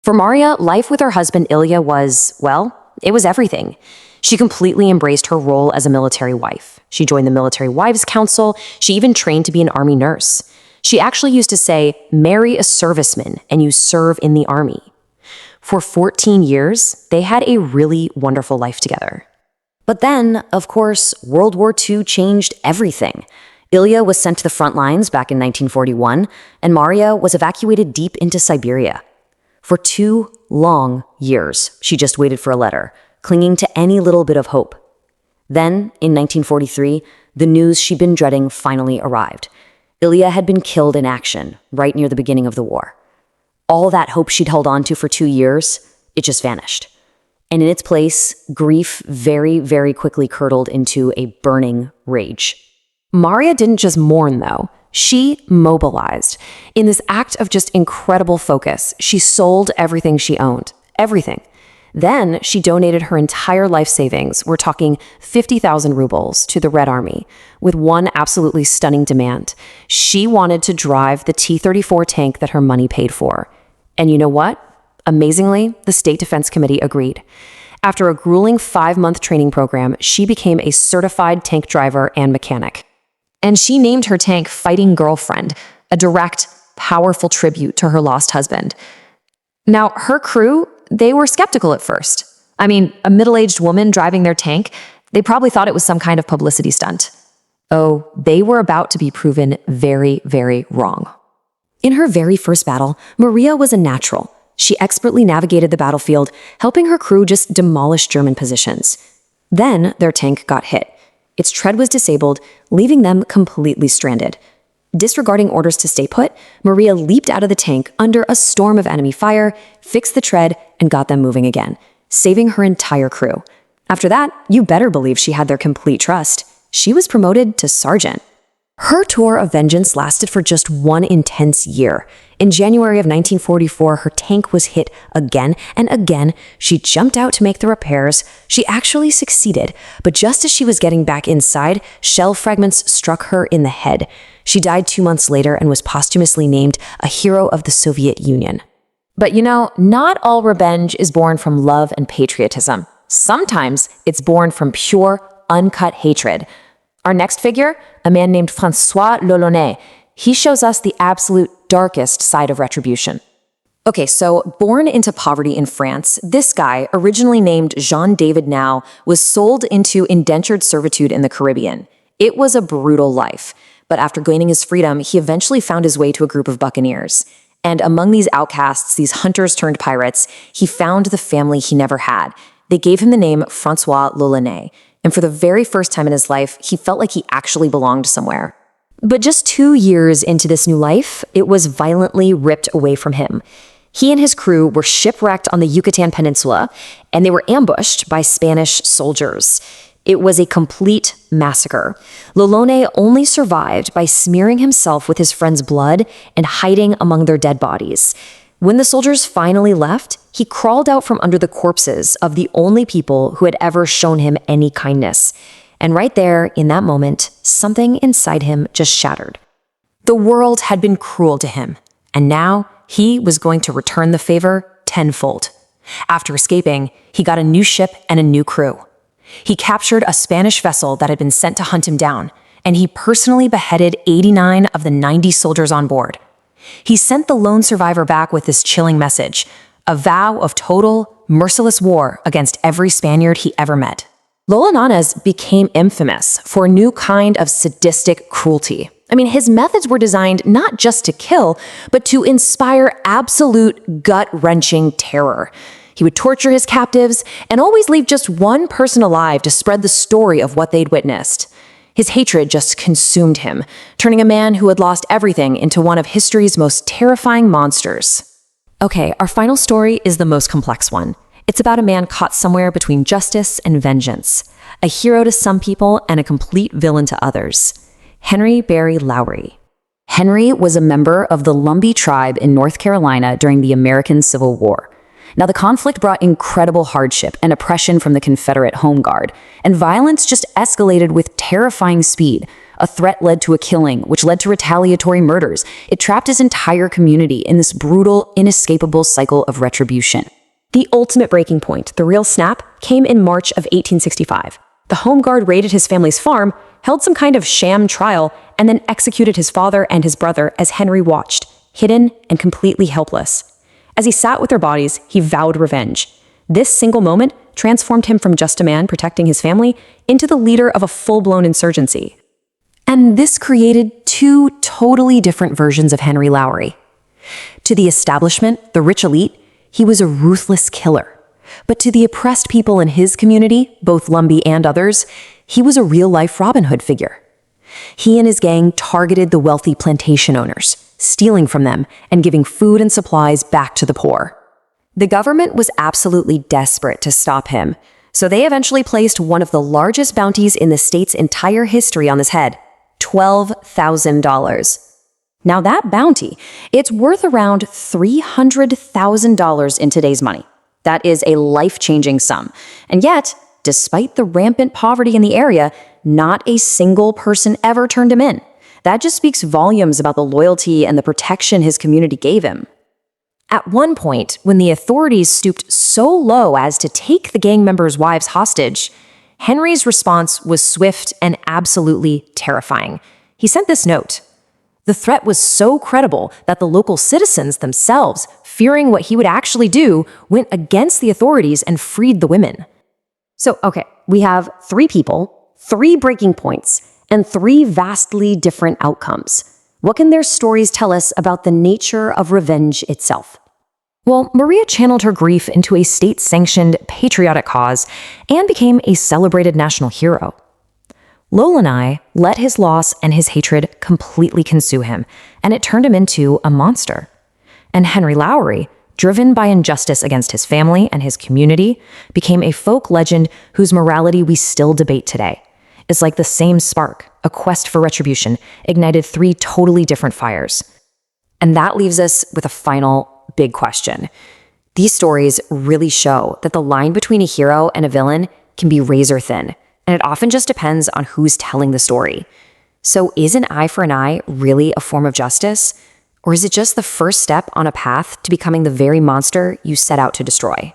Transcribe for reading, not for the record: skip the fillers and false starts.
For Maria, life with her husband Ilya was, well, it was everything. She completely embraced her role as a military wife. She joined the Military Wives Council. She even trained to be an army nurse. She actually used to say, marry a serviceman and you serve in the army. For 14 years, they had a really wonderful life together. But then, of course, World War II changed everything. Ilya was sent to the front lines back in 1941, and Maria was evacuated deep into Siberia. For 2 long years, she just waited for a letter, clinging to any little bit of hope. Then, in 1943, the news she'd been dreading finally arrived. Ilya had been killed in action, right near the beginning of the war. All that hope she'd held on to for 2 years, it just vanished. And in its place, grief very, very quickly curdled into a burning rage. Maria didn't just mourn, though. She mobilized. In this act of just incredible focus, she sold everything she owned. Everything. Then she donated her entire life savings, we're talking 50,000 rubles, to the Red Army, with one absolutely stunning demand. She wanted to drive the T-34 tank that her money paid for. And you know what? Amazingly, the State Defense Committee agreed. After a grueling 5-month training program, she became a certified tank driver and mechanic. And she named her tank Fighting Girlfriend, a direct, powerful tribute to her lost husband. Now, her crew, they were skeptical at first. I mean, a middle-aged woman driving their tank, they probably thought it was some kind of publicity stunt. Oh, they were about to be proven very, very wrong. In her very first battle, Maria was a natural. She expertly navigated the battlefield, helping her crew just demolish German positions. Then their tank got hit. Its tread was disabled, leaving them completely stranded. Disregarding orders to stay put, Maria leaped out of the tank under a storm of enemy fire, fixed the tread, and got them moving again, saving her entire crew. After that, you better believe she had their complete trust. She was promoted to sergeant. Her tour of vengeance lasted for just one intense year. In January of 1944, her tank was hit again and again. She jumped out to make the repairs. She actually succeeded, but just as she was getting back inside, shell fragments struck her in the head. She died 2 months later and was posthumously named a hero of the Soviet Union. But you know, not all revenge is born from love and patriotism. Sometimes it's born from pure, uncut hatred. Our next figure, a man named François Lolonais, he shows us the absolute darkest side of retribution. Okay, so born into poverty in France, this guy, originally named Jean-David Now, was sold into indentured servitude in the Caribbean. It was a brutal life, but after gaining his freedom, he eventually found his way to a group of buccaneers. And among these outcasts, these hunters turned pirates, he found the family he never had. They gave him the name François Lolonais. And for the very first time in his life, he felt like he actually belonged somewhere. But just 2 years into this new life, it was violently ripped away from him. He and his crew were shipwrecked on the Yucatan Peninsula, and they were ambushed by Spanish soldiers. It was a complete massacre. Lolonais only survived by smearing himself with his friends' blood and hiding among their dead bodies. When the soldiers finally left, he crawled out from under the corpses of the only people who had ever shown him any kindness. And right there, in that moment, something inside him just shattered. The world had been cruel to him, and now he was going to return the favor tenfold. After escaping, he got a new ship and a new crew. He captured a Spanish vessel that had been sent to hunt him down, and he personally beheaded 89 of the 90 soldiers on board. He sent the lone survivor back with this chilling message, a vow of total, merciless war against every Spaniard he ever met. Lolonais became infamous for a new kind of sadistic cruelty. I mean, his methods were designed not just to kill, but to inspire absolute gut-wrenching terror. He would torture his captives and always leave just one person alive to spread the story of what they'd witnessed. His hatred just consumed him, turning a man who had lost everything into one of history's most terrifying monsters. Okay, our final story is the most complex one. It's about a man caught somewhere between justice and vengeance, a hero to some people and a complete villain to others. Henry Barry Lowry. Henry was a member of the Lumbee tribe in North Carolina during the American Civil War. Now, the conflict brought incredible hardship and oppression from the Confederate Home Guard, and violence just escalated with terrifying speed. A threat led to a killing, which led to retaliatory murders. It trapped his entire community in this brutal, inescapable cycle of retribution. The ultimate breaking point, the real snap, came in March of 1865. The Home Guard raided his family's farm, held some kind of sham trial, and then executed his father and his brother as Henry watched, hidden and completely helpless. As he sat with their bodies, he vowed revenge. This single moment transformed him from just a man protecting his family into the leader of a full-blown insurgency. And this created two totally different versions of Henry Lowry. To the establishment, the rich elite, he was a ruthless killer. But to the oppressed people in his community, both Lumbee and others, he was a real-life Robin Hood figure. He and his gang targeted the wealthy plantation owners, stealing from them and giving food and supplies back to the poor. The government was absolutely desperate to stop him, so they eventually placed one of the largest bounties in the state's entire history on his head, $12,000. Now that bounty, it's worth around $300,000 in today's money. That is a life-changing sum. And yet, despite the rampant poverty in the area, not a single person ever turned him in. That just speaks volumes about the loyalty and the protection his community gave him. At one point, when the authorities stooped so low as to take the gang members' wives hostage, Henry's response was swift and absolutely terrifying. He sent this note. The threat was so credible that the local citizens themselves, fearing what he would actually do, went against the authorities and freed the women. So, okay, we have 3 people, 3 breaking points, and 3 vastly different outcomes. What can their stories tell us about the nature of revenge itself? Well, Maria channeled her grief into a state-sanctioned patriotic cause and became a celebrated national hero. Lowry let his loss and his hatred completely consume him, and it turned him into a monster. And Henry Lowry, driven by injustice against his family and his community, became a folk legend whose morality we still debate today. It's like the same spark, a quest for retribution, ignited 3 totally different fires. And that leaves us with a final big question. These stories really show that the line between a hero and a villain can be razor thin, and it often just depends on who's telling the story. So is an eye for an eye really a form of justice? Or is it just the first step on a path to becoming the very monster you set out to destroy?